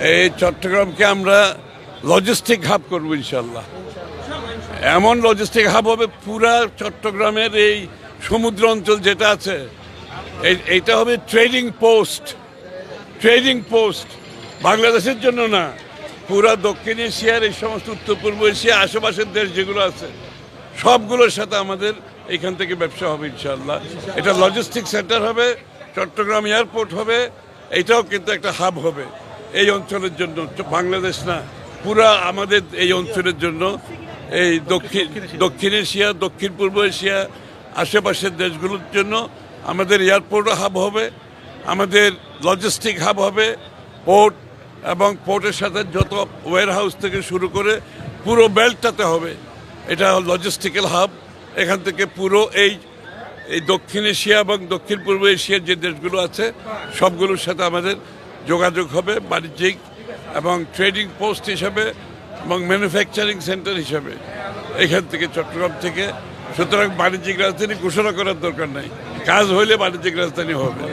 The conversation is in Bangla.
এই চট্টগ্রামকে আমরা লজিস্টিক হাব করবো ইনশাল্লাহ। এমন লজিস্টিক হাব হবে, পুরা চট্টগ্রামের এই সমুদ্র অঞ্চল যেটা আছে এইটা হবে ট্রেডিং পোস্ট বাংলাদেশের জন্য না, পুরা দক্ষিণ এশিয়ার এই সমস্ত উত্তর পূর্ব এশিয়া আশেপাশের দেশ যেগুলো আছে সবগুলোর সাথে আমাদের এখান থেকে ব্যবসা হবে ইনশাল্লাহ। এটা লজিস্টিক সেন্টার হবে, চট্টগ্রাম এয়ারপোর্ট হবে, এটাও কিন্তু একটা হাব হবে এই অঞ্চলের জন্য, বাংলাদেশ না, পুরা আমাদের এই অঞ্চলের জন্য। এই দক্ষিণ এশিয়া, দক্ষিণ পূর্ব এশিয়া আশেপাশের দেশগুলোর জন্য আমাদের এয়ারপোর্টও হাব হবে, আমাদের লজিস্টিক হাব হবে, পোর্ট এবং পোর্টের সাথে যত ওয়্যার হাউস থেকে শুরু করে পুরো বেল্টটাতে হবে। এটা লজিস্টিক্যাল হাব। এখান থেকে পুরো এই দক্ষিণ এশিয়া এবং দক্ষিণ পূর্ব এশিয়ার যে দেশগুলো আছে সবগুলোর সাথে আমাদের যোগাযোগ হবে বাণিজ্যিক এবং ট্রেডিং পোস্ট হিসাবে এবং ম্যানুফ্যাকচারিং সেন্টার হিসাবে এখান থেকে, চট্টগ্রাম থেকে। সুতরাং বাণিজ্যিক রাজধানী ঘোষণা করার দরকার নাই, কাজ হইলে বাণিজ্যিক রাজধানী হবে।